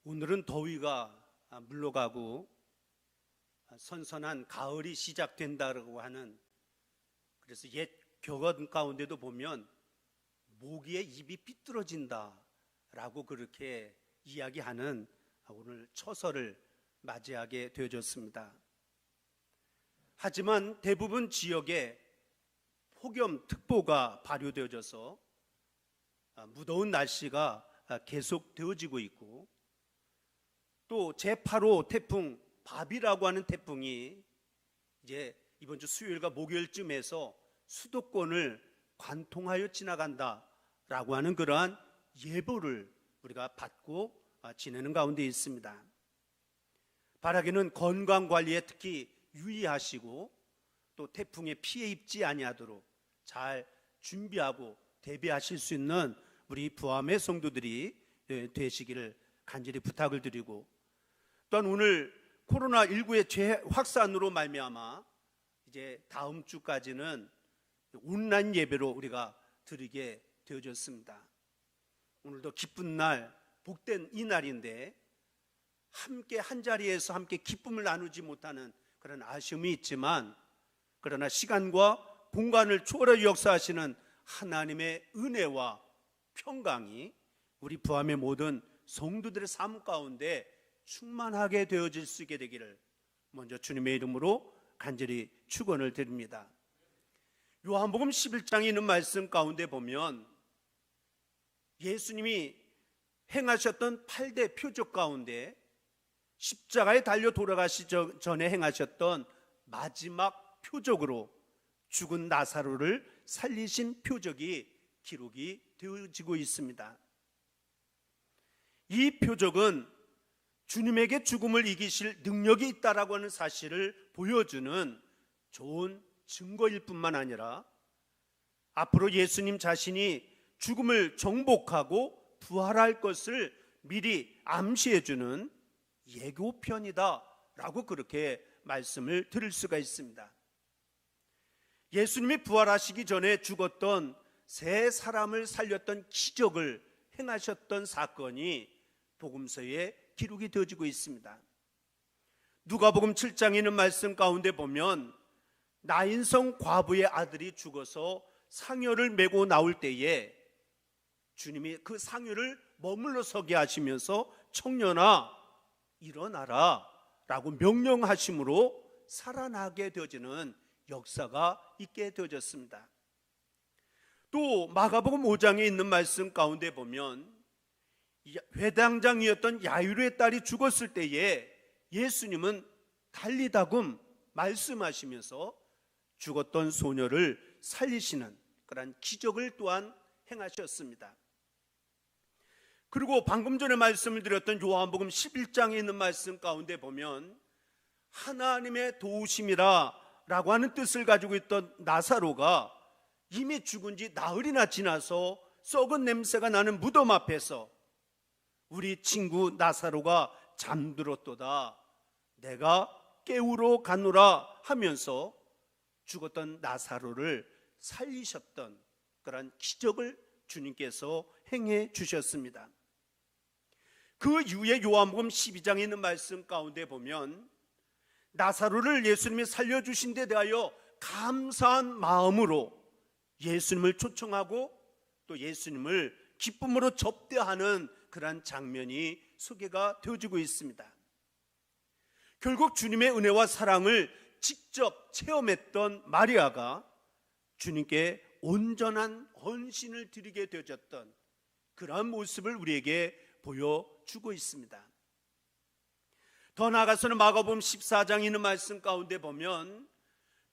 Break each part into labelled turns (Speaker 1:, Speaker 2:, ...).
Speaker 1: 오늘은 더위가 물러가고 선선한 가을이 시작된다고 하는, 그래서 옛 격언 가운데도 보면 모기의 입이 삐뚤어진다라고 그렇게 이야기하는 오늘 처서를 맞이하게 되어졌습니다. 하지만 대부분 지역에 폭염특보가 발효되어져서 무더운 날씨가 계속되어지고 있고, 또 제8호 태풍 바비라고 하는 태풍이 이제 이번 주 수요일과 목요일쯤에서 수도권을 관통하여 지나간다라고 하는 그러한 예보를 우리가 받고 지내는 가운데 있습니다. 바라기는 건강관리에 특히 유의하시고, 또 태풍에 피해 입지 아니하도록 잘 준비하고 대비하실 수 있는 우리 부암의 성도들이 되시기를 간절히 부탁을 드리고, 또한 오늘 코로나19의 재확산으로 말미암아 이제 다음 주까지는 온라인 예배로 우리가 드리게 되어졌습니다. 오늘도 기쁜 날, 복된 이 날인데 함께 한자리에서 함께 기쁨을 나누지 못하는 그런 아쉬움이 있지만, 그러나 시간과 공간을 초월해 역사하시는 하나님의 은혜와 평강이 우리 부암의 모든 성도들의 삶 가운데 충만하게 되어질 수 있게 되기를 먼저 주님의 이름으로 간절히 축원을 드립니다. 요한복음 11장에 있는 말씀 가운데 보면 예수님이 행하셨던 8대 표적 가운데 십자가에 달려 돌아가시기 전에 행하셨던 마지막 표적으로 죽은 나사로를 살리신 표적이 기록이 되어지고 있습니다. 이 표적은 주님에게 죽음을 이기실 능력이 있다라고 하는 사실을 보여주는 좋은 증거일 뿐만 아니라 앞으로 예수님 자신이 죽음을 정복하고 부활할 것을 미리 암시해주는 예고편이다라고 그렇게 말씀을 드릴 수가 있습니다. 예수님이 부활하시기 전에 죽었던 세 사람을 살렸던 기적을 행하셨던 사건이 복음서에 기록이 되어지고 있습니다. 누가복음 7장에 있는 말씀 가운데 보면 나인성 과부의 아들이 죽어서 상여를 메고 나올 때에 주님이 그 상여를 머물러 서게 하시면서 청년아 일어나라 라고 명령하심으로 살아나게 되어지는 역사가 있게 되어졌습니다. 또 마가복음 5장에 있는 말씀 가운데 보면 회당장이었던 야이로의 딸이 죽었을 때에 예수님은 달리다금 말씀하시면서 죽었던 소녀를 살리시는 그런 기적을 또한 행하셨습니다. 그리고 방금 전에 말씀을 드렸던 요한복음 11장에 있는 말씀 가운데 보면 하나님의 도우심이라 라고 하는 뜻을 가지고 있던 나사로가 이미 죽은 지 나흘이나 지나서 썩은 냄새가 나는 무덤 앞에서 우리 친구 나사로가 잠들었도다 내가 깨우러 가노라 하면서 죽었던 나사로를 살리셨던 그런 기적을 주님께서 행해 주셨습니다. 그 이후에 요한복음 12장에 있는 말씀 가운데 보면 나사로를 예수님이 살려주신 데 대하여 감사한 마음으로 예수님을 초청하고 또 예수님을 기쁨으로 접대하는 그런 장면이 소개가 되어지고 있습니다. 결국 주님의 은혜와 사랑을 직접 체험했던 마리아가 주님께 온전한 헌신을 드리게 되어졌던 그러한 모습을 우리에게 보여주고 있습니다. 더 나아가서는 마가복음 14장에 있는 말씀 가운데 보면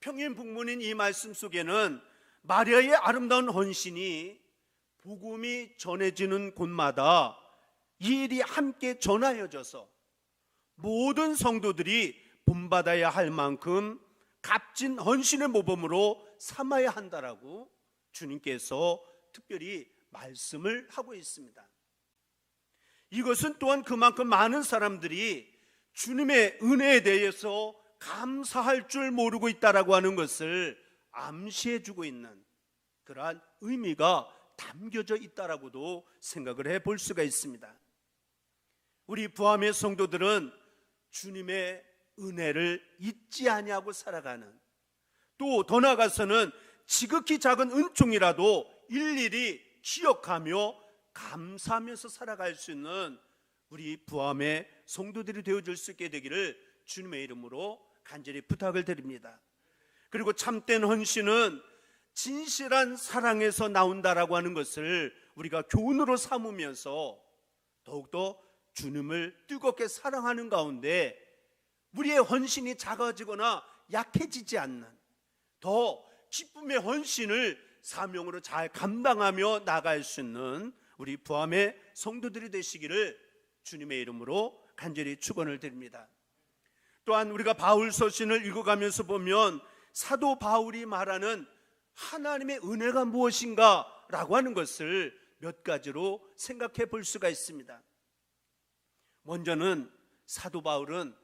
Speaker 1: 평행북문인 이 말씀 속에는 마리아의 아름다운 헌신이 복음이 전해지는 곳마다 이 일이 함께 전하여져서 모든 성도들이 본받아야 할 만큼 값진 헌신의 모범으로 삼아야 한다라고 주님께서 특별히 말씀을 하고 있습니다. 이것은 또한 그만큼 많은 사람들이 주님의 은혜에 대해서 감사할 줄 모르고 있다라고 하는 것을 암시해 주고 있는 그러한 의미가 담겨져 있다라고도 생각을 해볼 수가 있습니다. 우리 부함의 성도들은 주님의 은혜를 잊지 아니하고 살아가는, 또 더 나아가서는 지극히 작은 은총이라도 일일이 기억하며 감사하면서 살아갈 수 있는 우리 부함의 성도들이 되어줄 수 있게 되기를 주님의 이름으로 간절히 부탁을 드립니다. 그리고 참된 헌신은 진실한 사랑에서 나온다라고 하는 것을 우리가 교훈으로 삼으면서 더욱더 주님을 뜨겁게 사랑하는 가운데 우리의 헌신이 작아지거나 약해지지 않는, 더 기쁨의 헌신을 사명으로 잘 감당하며 나갈 수 있는 우리 부함의 성도들이 되시기를 주님의 이름으로 간절히 축원을 드립니다. 또한 우리가 바울 서신을 읽어가면서 보면 사도 바울이 말하는 하나님의 은혜가 무엇인가 라고 하는 것을 몇 가지로 생각해 볼 수가 있습니다. 먼저는 사도 바울은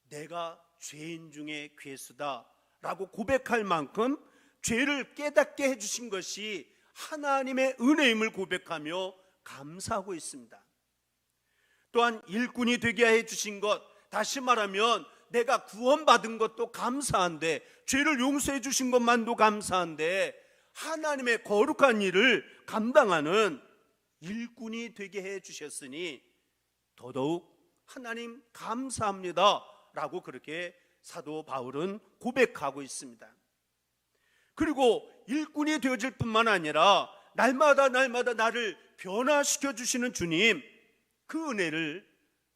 Speaker 1: 내가 죄인 중에 괴수다 라고 고백할 만큼 죄를 깨닫게 해주신 것이 하나님의 은혜임을 고백하며 감사하고 있습니다. 또한 일꾼이 되게 해주신 것, 다시 말하면 내가 구원받은 것도 감사한데, 죄를 용서해 주신 것만도 감사한데, 하나님의 거룩한 일을 감당하는 일꾼이 되게 해주셨으니 더더욱 하나님 감사합니다 라고 그렇게 사도 바울은 고백하고 있습니다. 그리고 일꾼이 되어질 뿐만 아니라 날마다 나를 변화시켜 주시는 주님, 그 은혜를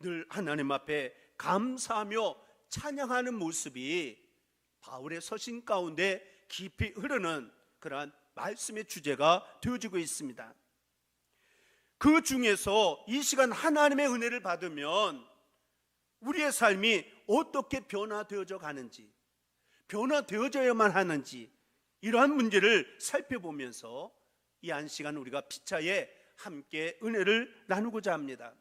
Speaker 1: 늘 하나님 앞에 감사하며 찬양하는 모습이 바울의 서신 가운데 깊이 흐르는 그러한 말씀의 주제가 되어지고 있습니다. 그 중에서 이 시간 하나님의 은혜를 받으면 우리의 삶이 어떻게 변화되어져 가는지, 변화되어져야만 하는지, 이러한 문제를 살펴보면서 이 한 시간 우리가 피차에 함께 은혜를 나누고자 합니다.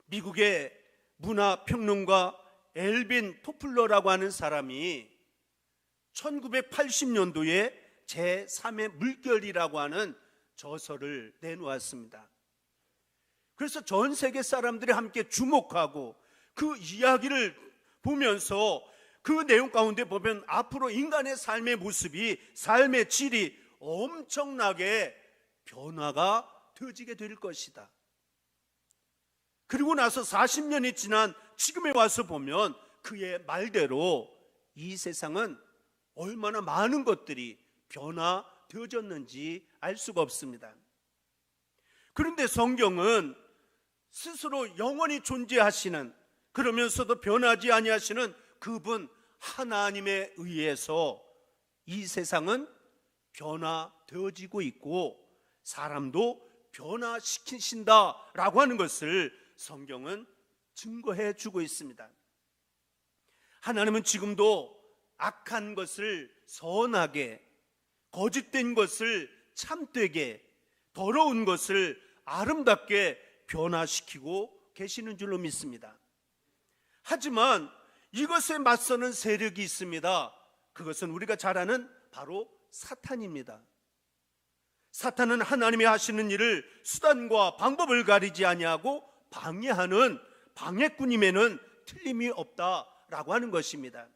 Speaker 1: 미국의 문화평론가 엘빈 토플러라고 하는 사람이 1980년도에 제3의 물결이라고 하는 저서를 내놓았습니다. 그래서 전 세계 사람들이 함께 주목하고 그 이야기를 보면서 그 내용 가운데 보면 앞으로 인간의 삶의 모습이, 삶의 질이 엄청나게 변화가 되어지게 될 것이다. 그리고 나서 40년이 지난 지금에 와서 보면 그의 말대로 이 세상은 얼마나 많은 것들이 변화되어졌는지 알 수가 없습니다. 그런데 성경은 스스로 영원히 존재하시는, 그러면서도 변하지 아니하시는 그분 하나님에 의해서 이 세상은 변화되어지고 있고 사람도 변화시키신다라고 하는 것을 성경은 증거해 주고 있습니다. 하나님은 지금도 악한 것을 선하게, 거짓된 것을 참되게, 더러운 것을 아름답게 변화시키고 계시는 줄로 믿습니다. 하지만 이것에 맞서는 세력이 있습니다. 그것은 우리가 잘 아는 바로 사탄입니다. 사탄은 하나님이 하시는 일을 수단과 방법을 가리지 아니하고 방해하는 방해꾼임에는 틀림이 없다라고 하는 것입니다.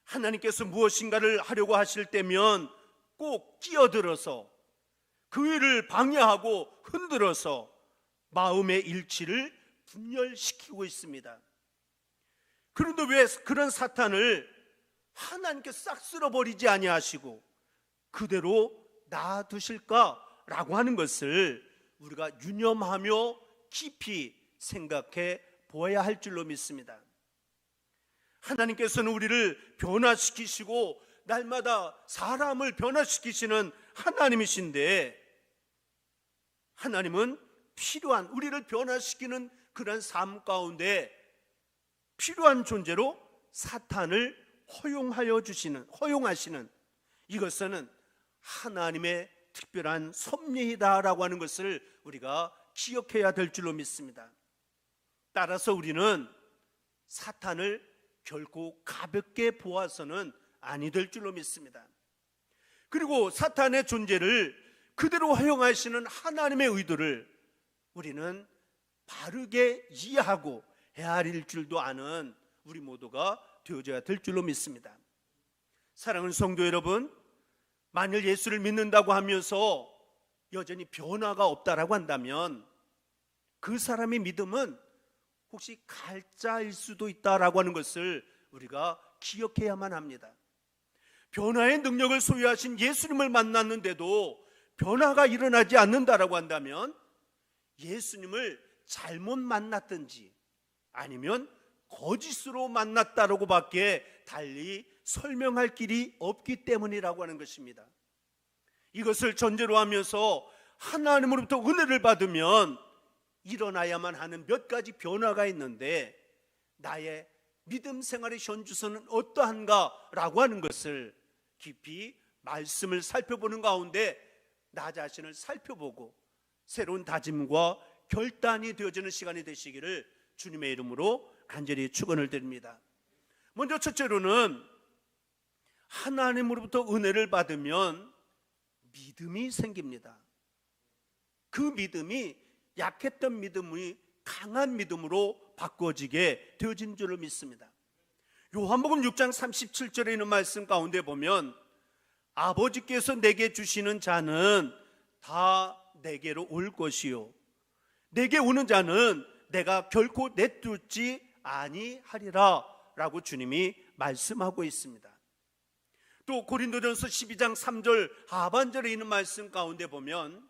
Speaker 1: 하나님께서 무엇인가를 하려고 하실 때면 꼭 끼어들어서 그 일을 방해하고 흔들어서 마음의 일치를 분열시키고 있습니다. 그런데 왜 그런 사탄을 하나님께서 싹 쓸어버리지 아니하시고 그대로 놔두실까라고 하는 것을 우리가 유념하며 깊이 생각해 보아야 할 줄로 믿습니다. 하나님께서는 우리를 변화시키시고 날마다 사람을 변화시키시는 하나님이신데, 하나님은 필요한, 우리를 변화시키는 그런 삶 가운데 필요한 존재로 사탄을 허용하시는 이것은 하나님의 특별한 섭리이다라고 하는 것을 우리가 기억해야 될 줄로 믿습니다. 따라서 우리는 사탄을 결코 가볍게 보아서는 아니 될 줄로 믿습니다. 그리고 사탄의 존재를 그대로 허용하시는 하나님의 의도를 우리는 바르게 이해하고 헤아릴 줄도 아는 우리 모두가 되어져야 될 줄로 믿습니다. 사랑하는 성도 여러분, 만일 예수를 믿는다고 하면서 여전히 변화가 없다라고 한다면 그 사람의 믿음은 혹시 가짜일 수도 있다라고 하는 것을 우리가 기억해야만 합니다. 변화의 능력을 소유하신 예수님을 만났는데도 변화가 일어나지 않는다라고 한다면 예수님을 잘못 만났든지 아니면 거짓으로 만났다라고 밖에 달리 설명할 길이 없기 때문이라고 하는 것입니다. 이것을 전제로 하면서 하나님으로부터 은혜를 받으면 일어나야만 하는 몇 가지 변화가 있는데 나의 믿음 생활의 현주소는 어떠한가 라고 하는 것을 깊이 말씀을 살펴보는 가운데 나 자신을 살펴보고 새로운 다짐과 결단이 되어지는 시간이 되시기를 주님의 이름으로 간절히 축원을 드립니다. 먼저 첫째로는 하나님으로부터 은혜를 받으면 믿음이 생깁니다. 그 믿음이 약했던 믿음이 강한 믿음으로 바꿔지게 되어진 줄을 믿습니다. 요한복음 6장 37절에 있는 말씀 가운데 보면 아버지께서 내게 주시는 자는 다 내게로 올 것이요 내게 오는 자는 내가 결코 내쫓지 아니하리라 라고 주님이 말씀하고 있습니다. 또 고린도전서 12장 3절 하반절에 있는 말씀 가운데 보면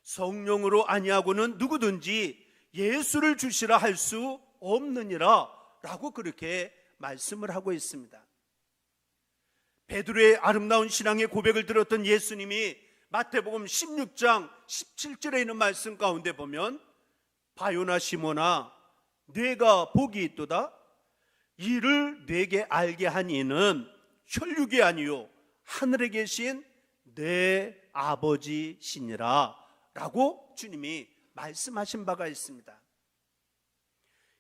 Speaker 1: 성령으로 아니하고는 누구든지 예수를 주시라 할 수 없느니라 라고 그렇게 말씀을 하고 있습니다. 베드로의 아름다운 신앙의 고백을 들었던 예수님이 마태복음 16장 17절에 있는 말씀 가운데 보면 바요나 시몬아 네가 복이 있도다 이를 네게 알게 한 이는 혈육이 아니요 하늘에 계신 내 아버지시니라 라고 주님이 말씀하신 바가 있습니다.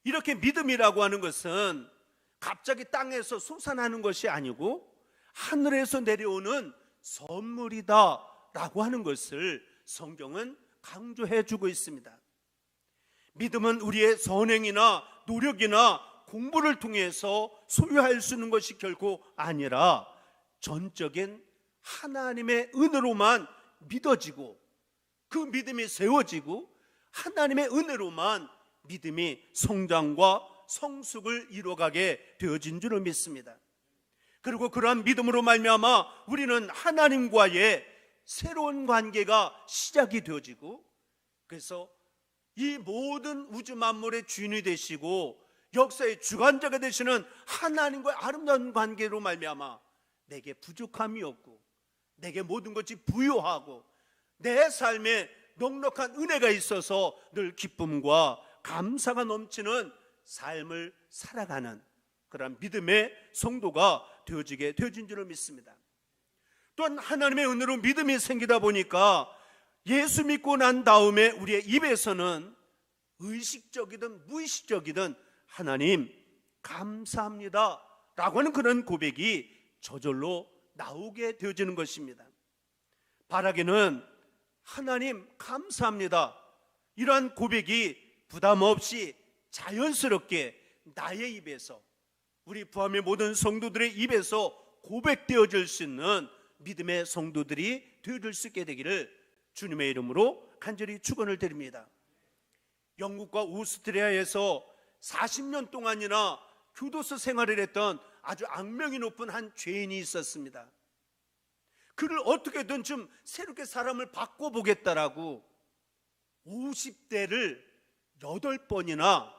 Speaker 1: 이렇게 믿음이라고 하는 것은 갑자기 땅에서 솟아나는 것이 아니고 하늘에서 내려오는 선물이다 라고 하는 것을 성경은 강조해 주고 있습니다. 믿음은 우리의 선행이나 노력이나 공부를 통해서 소유할 수 있는 것이 결코 아니라 전적인 하나님의 은혜로만 믿어지고 그 믿음이 세워지고 하나님의 은혜로만 믿음이 성장과 성숙을 이루어가게 되어진 줄을 믿습니다. 그리고 그러한 믿음으로 말미암아 우리는 하나님과의 새로운 관계가 시작이 되어지고 그래서 이 모든 우주 만물의 주인이 되시고 역사의 주관자가 되시는 하나님과의 아름다운 관계로 말미암아 내게 부족함이 없고 내게 모든 것이 부요하고 내 삶에 넉넉한 은혜가 있어서 늘 기쁨과 감사가 넘치는 삶을 살아가는 그런 믿음의 성도가 되어진 줄을 믿습니다. 또한 하나님의 은혜로 믿음이 생기다 보니까 예수 믿고 난 다음에 우리의 입에서는 의식적이든 무의식적이든 하나님 감사합니다 라고 하는 그런 고백이 저절로 나오게 되어지는 것입니다. 바라기는 하나님 감사합니다 이러한 고백이 부담 없이 자연스럽게 나의 입에서 우리 부함의 모든 성도들의 입에서 고백되어질 수 있는 믿음의 성도들이 되어질 수 있게 되기를 주님의 이름으로 간절히 축원을 드립니다. 영국과 오스트리아에서 40년 동안이나 교도소 생활을 했던 아주 악명이 높은 한 죄인이 있었습니다. 그를 어떻게든 좀 새롭게 사람을 바꿔보겠다라고 50대를 8번이나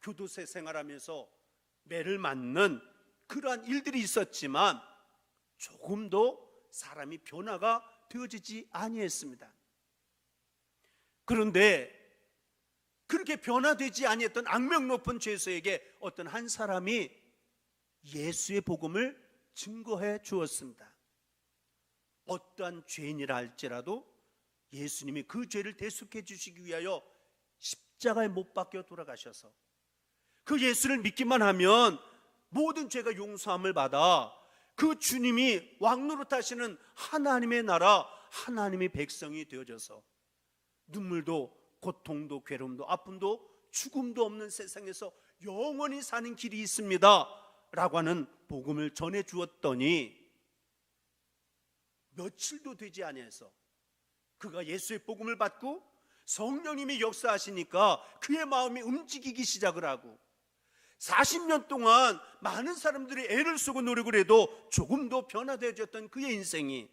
Speaker 1: 교도소에 생활하면서 매를 맞는 그러한 일들이 있었지만 조금도 사람이 변화가 되어지지 아니했습니다. 그런데 그렇게 변화되지 아니했던 악명 높은 죄수에게 어떤 한 사람이 예수의 복음을 증거해 주었습니다. 어떠한 죄인이라 할지라도 예수님이 그 죄를 대속해 주시기 위하여 십자가에 못 박혀 돌아가셔서 그 예수를 믿기만 하면 모든 죄가 용서함을 받아 그 주님이 왕노릇하시는 하나님의 나라 하나님의 백성이 되어져서 눈물도 고통도 괴로움도 아픔도 죽음도 없는 세상에서 영원히 사는 길이 있습니다 라고 하는 복음을 전해 주었더니 며칠도 되지 아니해서 그가 예수의 복음을 받고 성령님이 역사하시니까 그의 마음이 움직이기 시작을 하고 40년 동안 많은 사람들이 애를 쓰고 노력을 해도 조금도 변화되어졌던 그의 인생이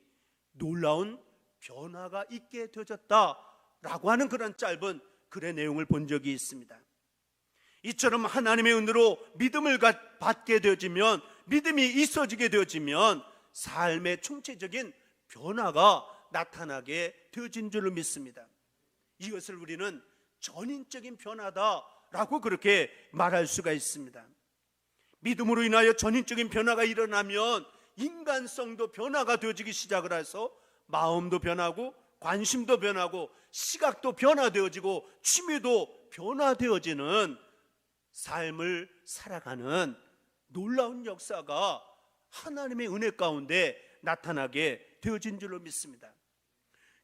Speaker 1: 놀라운 변화가 있게 되어졌다라고 하는 그런 짧은 글의 내용을 본 적이 있습니다. 이처럼 하나님의 은혜로 믿음을 받게 되어지면, 믿음이 있어지게 되어지면 삶의 총체적인 변화가 나타나게 되어진 줄로 믿습니다. 이것을 우리는 전인적인 변화다라고 그렇게 말할 수가 있습니다. 믿음으로 인하여 전인적인 변화가 일어나면 인간성도 변화가 되어지기 시작을 해서 마음도 변하고 관심도 변하고 시각도 변화되어지고 취미도 변화되어지는 삶을 살아가는 놀라운 역사가 하나님의 은혜 가운데 나타나게 되어진 줄로 믿습니다.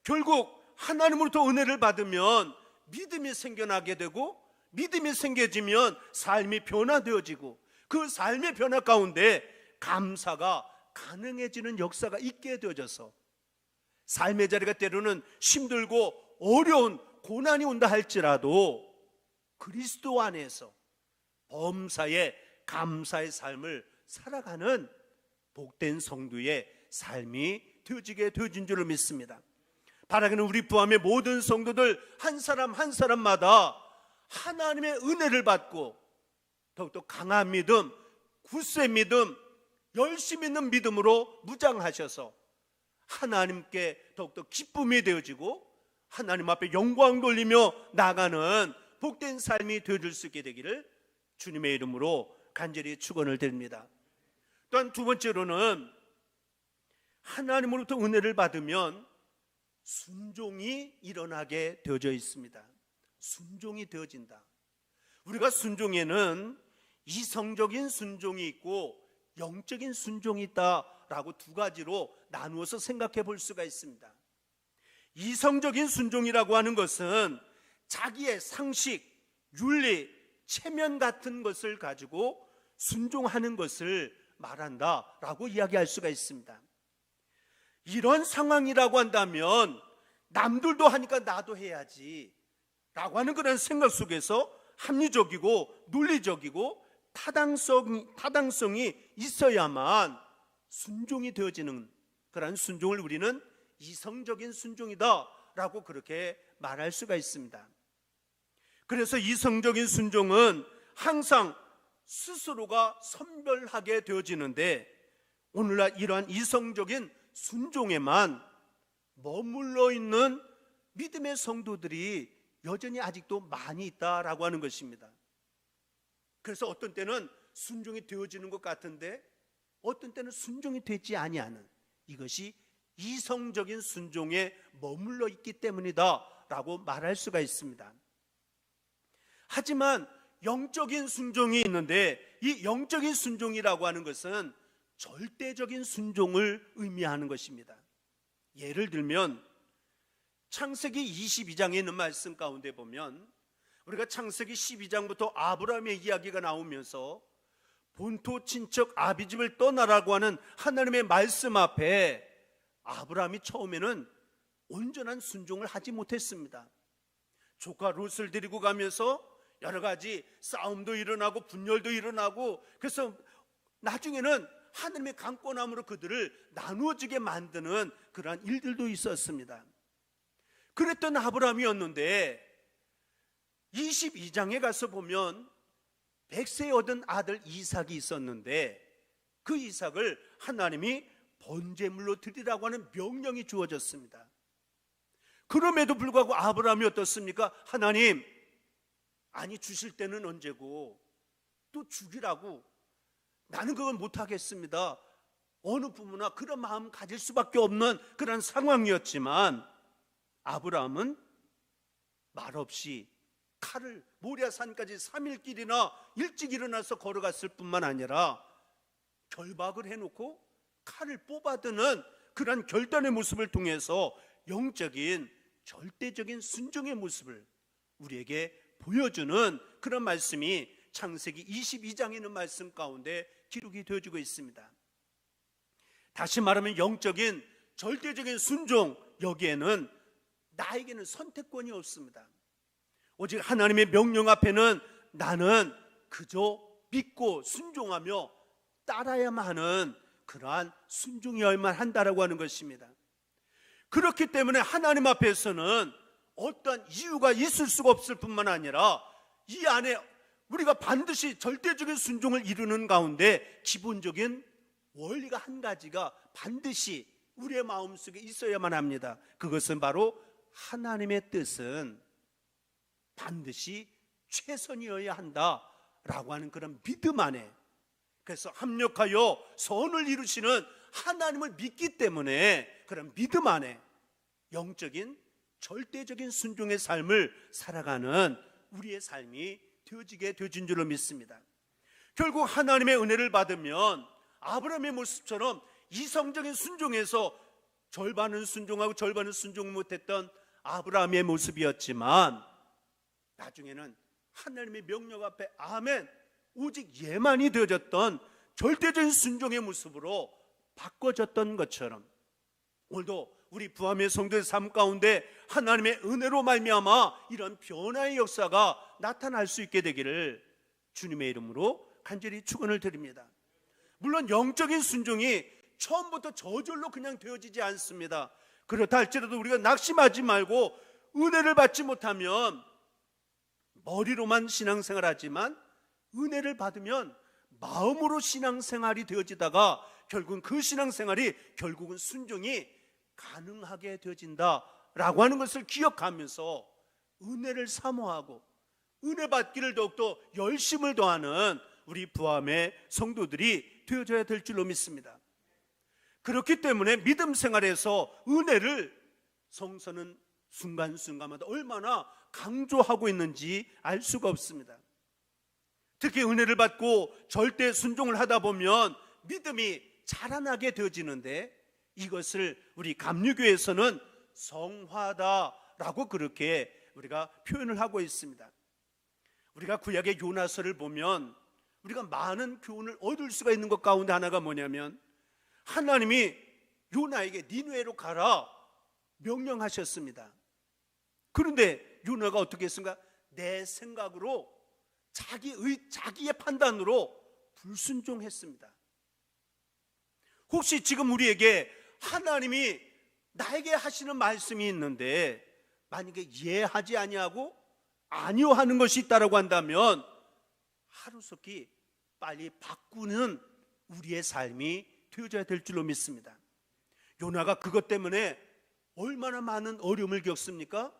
Speaker 1: 결국 하나님으로부터 은혜를 받으면 믿음이 생겨나게 되고, 믿음이 생겨지면 삶이 변화되어지고, 그 삶의 변화 가운데 감사가 가능해지는 역사가 있게 되어져서 삶의 자리가 때로는 힘들고 어려운 고난이 온다 할지라도 그리스도 안에서 범사의 감사의 삶을 살아가는 복된 성도의 삶이 되어지게 되어진 줄을 믿습니다. 바라기는 우리 부함의 모든 성도들 한 사람 한 사람마다 하나님의 은혜를 받고 더욱더 강한 믿음, 굳세 믿음, 열심히 있는 믿음으로 무장하셔서 하나님께 더욱더 기쁨이 되어지고 하나님 앞에 영광 돌리며 나가는 복된 삶이 되어줄 수 있게 되기를 주님의 이름으로 간절히 축원을 드립니다. 또한 두 번째로는 하나님으로부터 은혜를 받으면 순종이 일어나게 되어져 있습니다. 순종이 되어진다. 우리가 순종에는 이성적인 순종이 있고 영적인 순종이 있다라고 두 가지로 나누어서 생각해 볼 수가 있습니다. 이성적인 순종이라고 하는 것은 자기의 상식, 윤리, 체면 같은 것을 가지고 순종하는 것을 말한다라고 이야기할 수가 있습니다. 이런 상황이라고 한다면 남들도 하니까 나도 해야지 라고 하는 그런 생각 속에서 합리적이고 논리적이고 타당성이 있어야만 순종이 되어지는 그런 순종을 우리는 이성적인 순종이다 라고 그렇게 말할 수가 있습니다. 그래서 이성적인 순종은 항상 스스로가 선별하게 되어지는데 오늘날 이러한 이성적인 순종에만 머물러 있는 믿음의 성도들이 여전히 아직도 많이 있다라고 하는 것입니다. 그래서 어떤 때는 순종이 되어지는 것 같은데 어떤 때는 순종이 되지 아니하는, 이것이 이성적인 순종에 머물러 있기 때문이다 라고 말할 수가 있습니다. 하지만 영적인 순종이 있는데 이 영적인 순종이라고 하는 것은 절대적인 순종을 의미하는 것입니다. 예를 들면 창세기 22장에 있는 말씀 가운데 보면 우리가 창세기 12장부터 아브라함의 이야기가 나오면서 본토 친척 아비집을 떠나라고 하는 하나님의 말씀 앞에 아브라함이 처음에는 온전한 순종을 하지 못했습니다. 조카 롯을 데리고 가면서 여러 가지 싸움도 일어나고 분열도 일어나고, 그래서 나중에는 하나님의 강권함으로 그들을 나누어지게 만드는 그러한 일들도 있었습니다. 그랬던 아브라함이었는데 22장에 가서 보면 100세에 얻은 아들 이삭이 있었는데 그 이삭을 하나님이 번제물로 드리라고 하는 명령이 주어졌습니다. 그럼에도 불구하고 아브라함이 어떻습니까? 하나님, 아니 주실 때는 언제고 또 죽이라고, 나는 그건 못하겠습니다. 어느 부모나 그런 마음 가질 수밖에 없는 그런 상황이었지만 아브라함은 말없이 칼을 모리아산까지 3일 길이나 일찍 일어나서 걸어갔을 뿐만 아니라 결박을 해놓고 칼을 뽑아드는 그런 결단의 모습을 통해서 영적인 절대적인 순종의 모습을 우리에게 보여주는 그런 말씀이 창세기 22장에 있는 말씀 가운데 기록이 되어지고 있습니다. 다시 말하면 영적인 절대적인 순종, 여기에는 나에게는 선택권이 없습니다. 오직 하나님의 명령 앞에는 나는 그저 믿고 순종하며 따라야만 하는 그러한 순종이어야만 한다라고 하는 것입니다. 그렇기 때문에 하나님 앞에서는 어떤 이유가 있을 수가 없을 뿐만 아니라 이 안에 우리가 반드시 절대적인 순종을 이루는 가운데 기본적인 원리가 한 가지가 반드시 우리의 마음속에 있어야만 합니다. 그것은 바로 하나님의 뜻은 반드시 최선이어야 한다라고 하는 그런 믿음 안에, 그래서 합력하여 선을 이루시는 하나님을 믿기 때문에 그런 믿음 안에 영적인 절대적인 순종의 삶을 살아가는 우리의 삶이 되어진 줄로 믿습니다. 결국 하나님의 은혜를 받으면 아브라함의 모습처럼 이성적인 순종에서 절반은 순종하고 절반은 순종 못했던 아브라함의 모습이었지만 나중에는 하나님의 명령 앞에 아멘 오직 예만이 되어졌던 절대적인 순종의 모습으로 바꿔졌던 것처럼 오늘도 우리 부함의 성도의 삶 가운데 하나님의 은혜로 말미암아 이런 변화의 역사가 나타날 수 있게 되기를 주님의 이름으로 간절히 축원을 드립니다. 물론 영적인 순종이 처음부터 저절로 그냥 되어지지 않습니다. 그렇다 할지라도 우리가 낙심하지 말고 은혜를 받지 못하면 머리로만 신앙생활하지만 은혜를 받으면 마음으로 신앙생활이 되어지다가 결국은 그 신앙생활이 결국은 순종이 가능하게 되어진다라고 하는 것을 기억하면서 은혜를 사모하고 은혜 받기를 더욱더 열심을 더하는 우리 부함의 성도들이 되어져야 될 줄로 믿습니다. 그렇기 때문에 믿음 생활에서 은혜를 성서는 순간순간마다 얼마나 강조하고 있는지 알 수가 없습니다. 특히 은혜를 받고 절대 순종을 하다 보면 믿음이 자라나게 되어지는데 이것을 우리 감리교에서는 성화다라고 그렇게 우리가 표현을 하고 있습니다. 우리가 구약의 요나서를 보면 우리가 많은 교훈을 얻을 수가 있는 것 가운데 하나가 뭐냐면 하나님이 요나에게 니느웨로 가라 명령하셨습니다. 그런데 요나가 어떻게 했습니까? 내 생각으로 자기의 판단으로 불순종했습니다. 혹시 지금 우리에게 하나님이 나에게 하시는 말씀이 있는데 만약에 이해하지 아니하고 아니요 하는 것이 있다라고 한다면 하루속히 빨리 바꾸는 우리의 삶이 되어져야 될 줄로 믿습니다. 요나가 그것 때문에 얼마나 많은 어려움을 겪습니까?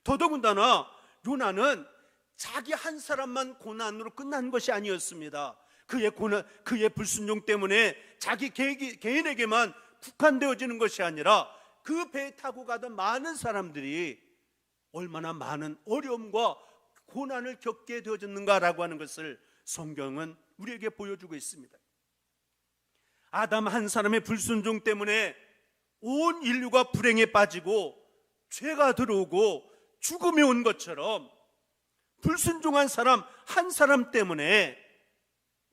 Speaker 1: 더더군다나 요나는 자기 한 사람만 고난으로 끝난 것이 아니었습니다. 그의 불순종 때문에 자기 개인에게만 국한되어지는 것이 아니라 그 배에 타고 가던 많은 사람들이 얼마나 많은 어려움과 고난을 겪게 되어졌는가라고 하는 것을 성경은 우리에게 보여주고 있습니다. 아담 한 사람의 불순종 때문에 온 인류가 불행에 빠지고 죄가 들어오고 죽음이 온 것처럼 불순종한 사람 한 사람 때문에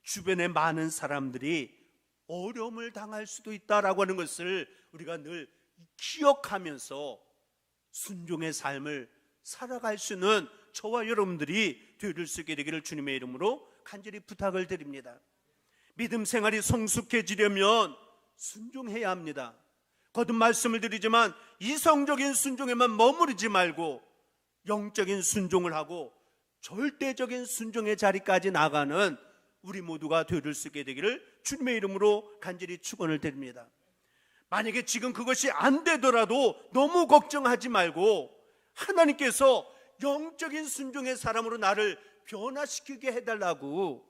Speaker 1: 주변의 많은 사람들이 어려움을 당할 수도 있다라고 하는 것을 우리가 늘 기억하면서 순종의 삶을 살아갈 수 있는 저와 여러분들이 되어줄 수 있게 되기를 주님의 이름으로 간절히 부탁을 드립니다. 믿음 생활이 성숙해지려면 순종해야 합니다. 거듭 말씀을 드리지만 이성적인 순종에만 머무르지 말고 영적인 순종을 하고 절대적인 순종의 자리까지 나가는 우리 모두가 되어줄 수 있게 되기를 주님의 이름으로 간절히 축원을 드립니다. 만약에 지금 그것이 안 되더라도 너무 걱정하지 말고 하나님께서 영적인 순종의 사람으로 나를 변화시키게 해달라고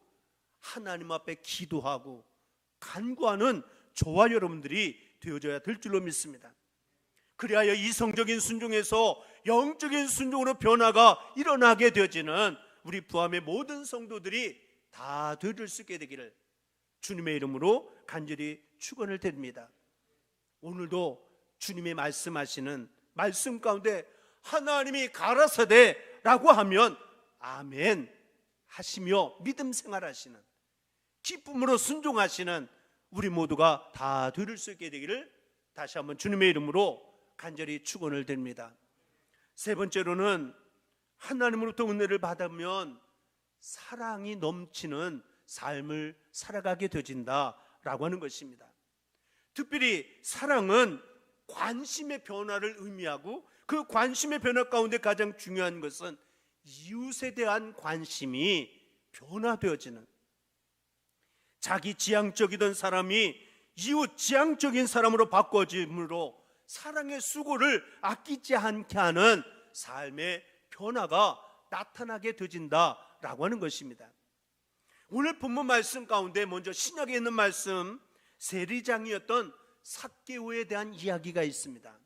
Speaker 1: 하나님 앞에 기도하고 간구하는 저와 여러분들이 되어져야 될 줄로 믿습니다. 그리하여 이성적인 순종에서 영적인 순종으로 변화가 일어나게 되어지는 우리 부함의 모든 성도들이 다 되어줄 수 있게 되기를 주님의 이름으로 간절히 축원을 드립니다. 오늘도 주님이 말씀하시는 말씀 가운데 하나님이 가라사대라고 하면 아멘 하시며 믿음 생활하시는, 기쁨으로 순종하시는 우리 모두가 다 들을 수 있게 되기를 다시 한번 주님의 이름으로 간절히 축원을 드립니다. 세 번째로는 하나님으로부터 은혜를 받으면 사랑이 넘치는 삶을 살아가게 되어진다라고 하는 것입니다. 특별히 사랑은 관심의 변화를 의미하고, 그 관심의 변화 가운데 가장 중요한 것은 이웃에 대한 관심이 변화되어지는, 자기 지향적이던 사람이 이웃 지향적인 사람으로 바꿔짐으로 사랑의 수고를 아끼지 않게 하는 삶의 변화가 나타나게 되어진다라고 하는 것입니다. 오늘 본문 말씀 가운데 먼저 신약에 있는 말씀, 세리장이었던 삭개오에 대한 이야기가 있습니다.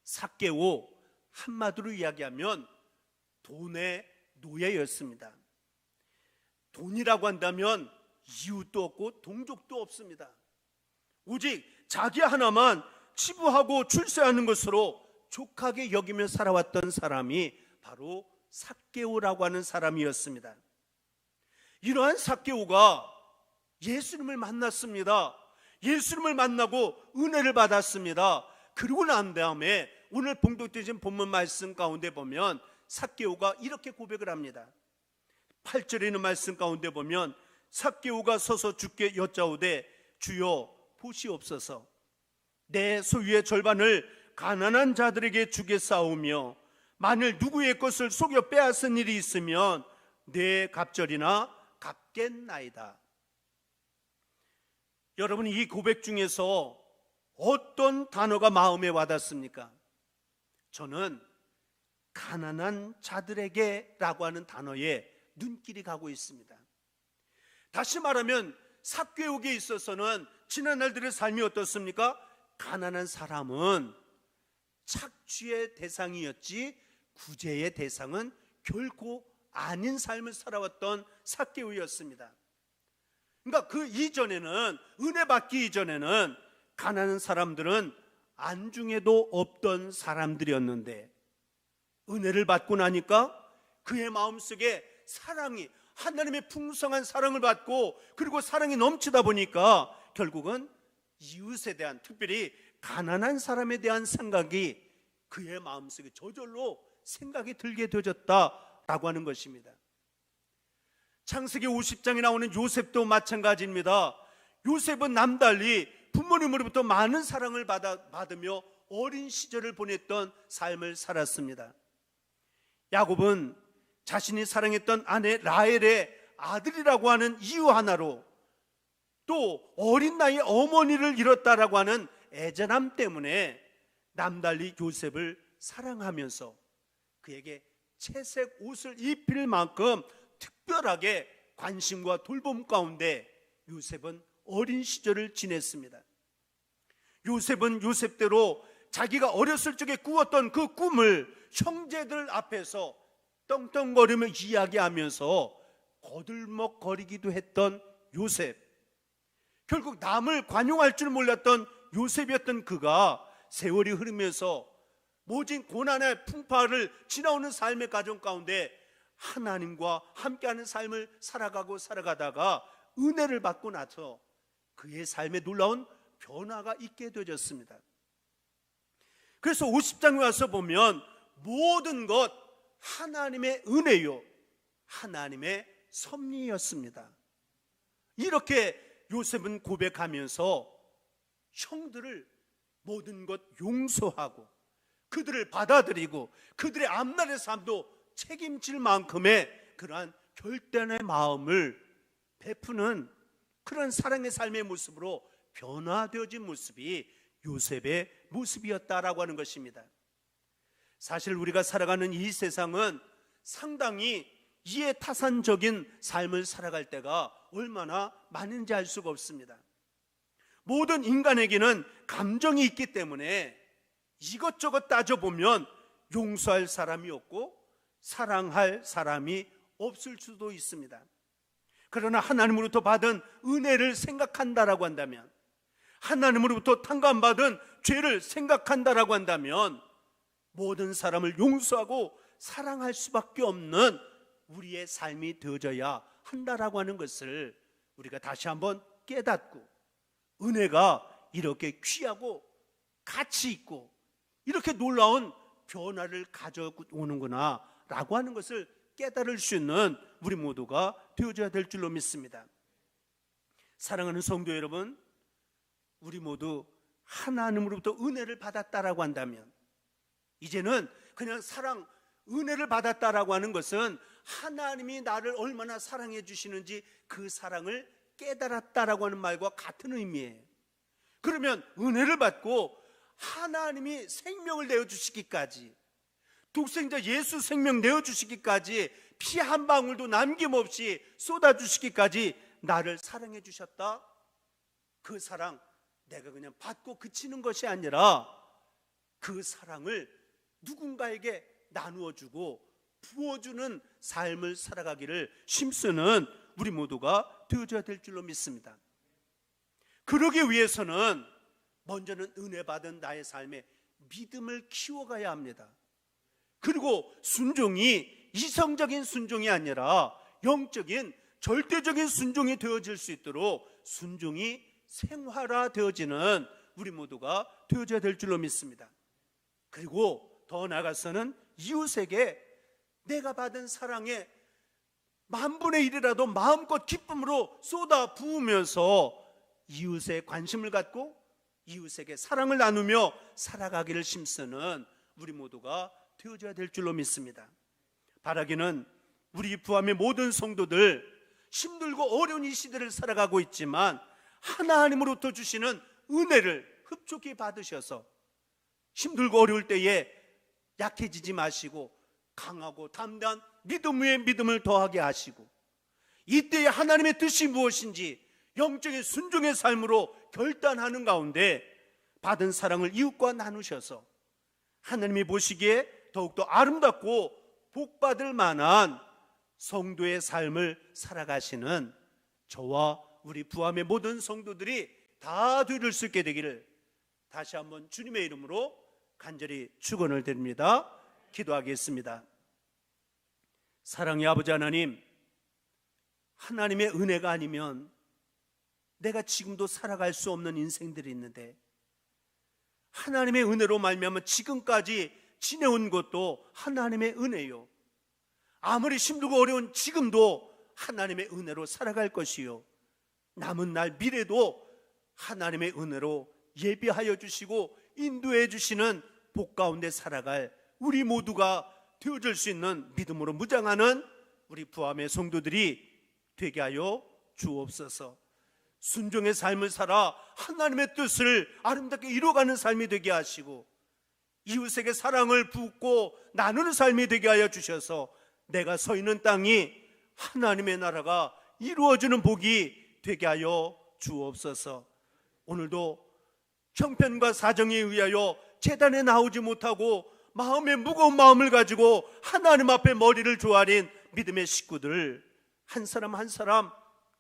Speaker 1: 삭개오, 한마디로 이야기하면 돈의 노예였습니다. 돈이라고 한다면 이웃도 없고 동족도 없습니다. 오직 자기 하나만 치부하고 출세하는 것으로 족하게 여기며 살아왔던 사람이 바로 삭개오라고 하는 사람이었습니다. 이러한 삭개오가 예수님을 만났습니다. 예수님을 만나고 은혜를 받았습니다. 그리고 난 다음에 오늘 봉독되신 본문 말씀 가운데 보면 삭개오가 이렇게 고백을 합니다. 8절에 있는 말씀 가운데 보면 삭개오가 서서 주께 여짜오되 주여 보시옵소서, 내 소유의 절반을 가난한 자들에게 주겠사오며 만일 누구의 것을 속여 빼앗은 일이 있으면 내 갑절이나 갚겠나이다. 여러분, 이 고백 중에서 어떤 단어가 마음에 와닿습니까? 저는 가난한 자들에게 라고 하는 단어에 눈길이 가고 있습니다. 다시 말하면 삭개오에 있어서는 지난날들의 삶이 어떻습니까? 가난한 사람은 착취의 대상이었지 구제의 대상은 결코 아닌 삶을 살아왔던 삭개오였습니다. 그러니까 그 이전에는, 은혜 받기 이전에는 가난한 사람들은 안중에도 없던 사람들이었는데, 은혜를 받고 나니까 그의 마음속에 사랑이, 하나님의 풍성한 사랑을 받고, 그리고 사랑이 넘치다 보니까 결국은 이웃에 대한, 특별히 가난한 사람에 대한 생각이 그의 마음속에 저절로 생각이 들게 되어졌다라고 하는 것입니다. 창세기 50장에 나오는 요셉도 마찬가지입니다. 요셉은 남달리 부모님으로부터 많은 사랑을 받으며 어린 시절을 보냈던 삶을 살았습니다. 야곱은 자신이 사랑했던 아내 라헬의 아들이라고 하는 이유 하나로, 또 어린 나이에 어머니를 잃었다라고 하는 애절함 때문에 남달리 요셉을 사랑하면서 그에게 채색 옷을 입힐 만큼 특별하게 관심과 돌봄 가운데 요셉은 어린 시절을 지냈습니다. 요셉은 요셉대로 자기가 어렸을 적에 꾸었던 그 꿈을 형제들 앞에서 떵떵거리며 이야기하면서 거들먹거리기도 했던 요셉, 결국 남을 관용할 줄 몰랐던 요셉이었던 그가 세월이 흐르면서 모진 고난의 풍파를 지나오는 삶의 과정 가운데 하나님과 함께하는 삶을 살아가다가 은혜를 받고 나서 그의 삶에 놀라운 변화가 있게 되어졌습니다. 그래서 50장에 와서 보면 모든 것 하나님의 은혜요, 하나님의 섭리였습니다. 이렇게 요셉은 고백하면서 형들을 모든 것 용서하고 그들을 받아들이고 그들의 앞날의 삶도 책임질 만큼의 그러한 결단의 마음을 베푸는 그런 사랑의 삶의 모습으로 변화되어진 모습이 요셉의 모습이었다라고 하는 것입니다. 사실 우리가 살아가는 이 세상은 상당히 이해타산적인 삶을 살아갈 때가 얼마나 많은지 알 수가 없습니다. 모든 인간에게는 감정이 있기 때문에 이것저것 따져보면 용서할 사람이 없고 사랑할 사람이 없을 수도 있습니다. 그러나 하나님으로부터 받은 은혜를 생각한다라고 한다면, 하나님으로부터 탕감받은 죄를 생각한다라고 한다면 모든 사람을 용서하고 사랑할 수밖에 없는 우리의 삶이 되어져야 한다라고 하는 것을 우리가 다시 한번 깨닫고, 은혜가 이렇게 귀하고 가치 있고 이렇게 놀라운 변화를 가져오는구나 라고 하는 것을 깨달을 수 있는 우리 모두가 되어져야 될 줄로 믿습니다. 사랑하는 성도 여러분, 우리 모두 하나님으로부터 은혜를 받았다라고 한다면, 이제는 그냥 은혜를 받았다라고 하는 것은 하나님이 나를 얼마나 사랑해 주시는지 그 사랑을 깨달았다라고 하는 말과 같은 의미예요. 그러면 은혜를 받고 하나님이 생명을 내어주시기까지, 독생자 예수 생명 내어주시기까지, 피 한 방울도 남김없이 쏟아주시기까지 나를 사랑해 주셨다. 그 사랑 내가 그냥 받고 그치는 것이 아니라 그 사랑을 누군가에게 나누어주고 부어주는 삶을 살아가기를 힘쓰는 우리 모두가 되어져야 될 줄로 믿습니다. 그러기 위해서는 먼저는 은혜 받은 나의 삶에 믿음을 키워가야 합니다. 그리고 순종이 이성적인 순종이 아니라 영적인 절대적인 순종이 되어질 수 있도록 순종이 생활화되어지는 우리 모두가 되어져야 될 줄로 믿습니다. 그리고 더 나아가서는 이웃에게 내가 받은 사랑의 10,000분의 1이라도 마음껏 기쁨으로 쏟아 부으면서 이웃에 관심을 갖고 이웃에게 사랑을 나누며 살아가기를 힘쓰는 우리 모두가 되어져야 될 줄로 믿습니다. 바라기는 우리 부함의 모든 성도들, 힘들고 어려운 이 시대를 살아가고 있지만 하나님으로부터 주시는 은혜를 흡족히 받으셔서 힘들고 어려울 때에 약해지지 마시고 강하고 담대한 믿음 위에 믿음을 더하게 하시고, 이때에 하나님의 뜻이 무엇인지 영적인 순종의 삶으로 결단하는 가운데 받은 사랑을 이웃과 나누셔서 하나님이 보시기에 더욱더 아름답고 복받을 만한 성도의 삶을 살아가시는 저와 우리 부함의 모든 성도들이 다 되릴 수 있게 되기를 다시 한번 주님의 이름으로 간절히 축원을 드립니다. 기도하겠습니다. 사랑의 아버지 하나님, 하나님의 은혜가 아니면 내가 지금도 살아갈 수 없는 인생들이 있는데, 하나님의 은혜로 말미암아 지금까지 지내온 것도 하나님의 은혜요, 아무리 힘들고 어려운 지금도 하나님의 은혜로 살아갈 것이요, 남은 날 미래도 하나님의 은혜로 예비하여 주시고 인도해 주시는 복 가운데 살아갈 우리 모두가 되어질 수 있는 믿음으로 무장하는 우리 부함의 성도들이 되게 하여 주옵소서. 순종의 삶을 살아 하나님의 뜻을 아름답게 이루어가는 삶이 되게 하시고 이웃에게 사랑을 붓고 나누는 삶이 되게 하여 주셔서 내가 서 있는 땅이 하나님의 나라가 이루어지는 복이 되게 하여 주옵소서. 오늘도 형편과 사정에 의하여 제단에 나오지 못하고 마음에 무거운 마음을 가지고 하나님 앞에 머리를 조아린 믿음의 식구들 한 사람 한 사람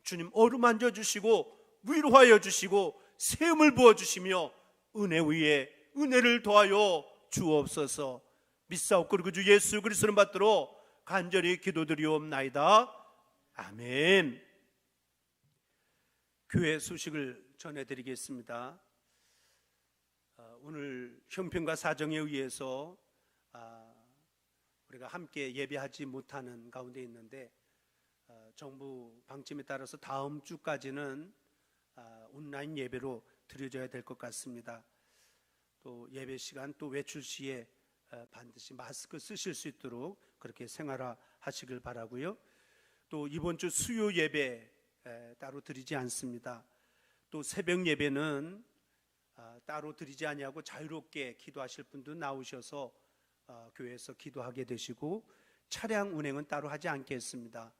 Speaker 1: 주님 어루만져 주시고 위로하여 주시고 세움을 부어주시며 은혜 위에 은혜를 더하여 주옵소서. 믿사옵고 그리고 주 예수 그리스도를 받들어 간절히 기도드리옵나이다. 아멘. 교회 소식을 전해드리겠습니다. 오늘 형편과 사정에 의해서 우리가 함께 예배하지 못하는 가운데 있는데 정부 방침에 따라서 다음 주까지는 온라인 예배로 드려져야 될 것 같습니다. 또 예배 시간 또 외출 시에 반드시 마스크 쓰실 수 있도록 그렇게 생활하시길 바라고요. 또 이번 주 수요 예배 따로 드리지 않습니다. 또 새벽 예배는 따로 드리지 아니하고 자유롭게 기도하실 분도 나오셔서 교회에서 기도하게 되시고 차량 운행은 따로 하지 않겠습니다.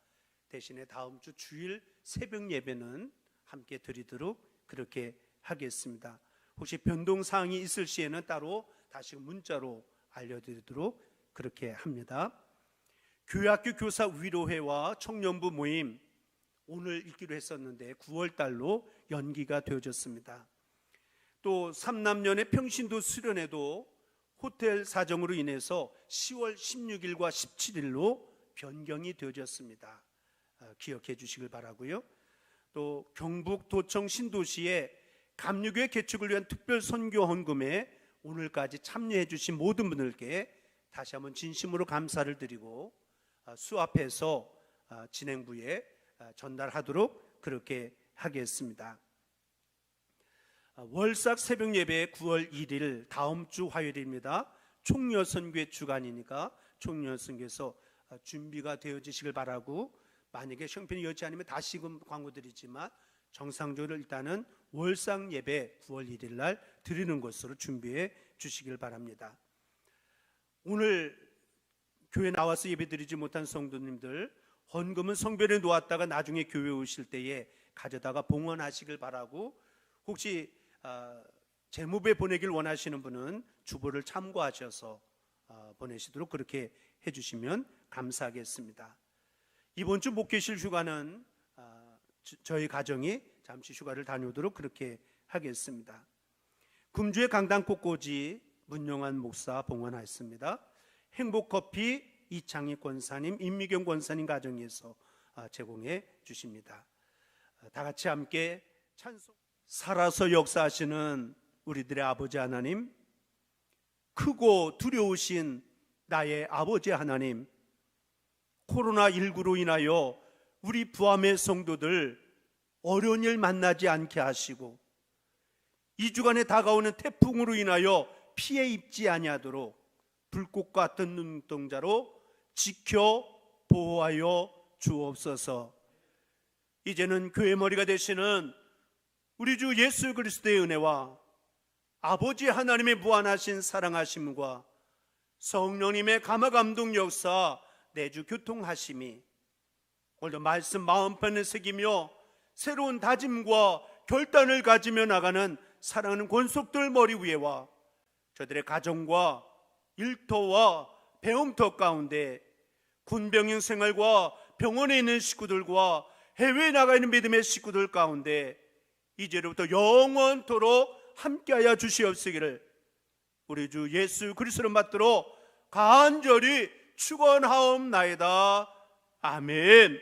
Speaker 1: 대신에 다음 주 주일 새벽 예배는 함께 드리도록 그렇게 하겠습니다. 혹시 변동사항이 있을 시에는 따로 다시 문자로 알려드리도록 그렇게 합니다. 교회학교 교사 위로회와 청년부 모임 오늘 있기로 했었는데 9월 달로 연기가 되어졌습니다. 또 삼남년의 평신도 수련회도 호텔 사정으로 인해서 10월 16일과 17일로 변경이 되어졌습니다. 기억해 주시길 바라고요. 또 경북 도청 신도시의 감리교회 개축을 위한 특별 선교 헌금에 오늘까지 참여해 주신 모든 분들께 다시 한번 진심으로 감사를 드리고 수앞에서 진행부에 전달하도록 그렇게 하겠습니다. 월삭 새벽 예배 9월 1일 다음 주 화요일입니다. 총여선교회 주간이니까 총여선교에서 준비가 되어지시길 바라고, 만약에 형편이 여지 않으면 다시금 광고 드리지만 정상적으로 일단은 월삭 예배 9월 1일 날 드리는 것으로 준비해 주시길 바랍니다. 오늘 교회 나와서 예배 드리지 못한 성도님들, 헌금은 성별에 놓았다가 나중에 교회 오실 때에 가져다가 봉헌하시길 바라고, 혹시 재무부에 보내길 원하시는 분은 주보를 참고하셔서 보내시도록 그렇게 해주시면 감사하겠습니다. 이번 주 목회실 휴가는 저희 가정이 잠시 휴가를 다녀오도록 그렇게 하겠습니다. 금주의 강당 꽃꽂이 문용환 목사 봉헌하였습니다. 행복커피 이창희 권사님, 임미경 권사님 가정에서 제공해 주십니다. 다 같이 함께 찬송. 살아서 역사하시는 우리들의 아버지 하나님, 크고 두려우신 나의 아버지 하나님, 코로나19로 인하여 우리 부암의 성도들 어려운 일 만나지 않게 하시고, 2주간에 다가오는 태풍으로 인하여 피해 입지 아니하도록 불꽃 같은 눈동자로 지켜 보호하여 주옵소서. 이제는 교회 머리가 되시는 우리 주 예수 그리스도의 은혜와 아버지 하나님의 무한하신 사랑하심과 성령님의 감화감동 역사 내주 교통하심이 오늘도 말씀 마음편에 새기며 새로운 다짐과 결단을 가지며 나가는 사랑하는 권속들 머리 위에와 저들의 가정과 일터와 배움터 가운데, 군병영 생활과 병원에 있는 식구들과 해외에 나가 있는 믿음의 식구들 가운데 이제로부터 영원토록 함께하여 주시옵시기를 우리 주 예수 그리스도를 받들어 간절히 축원하옵나이다. 아멘.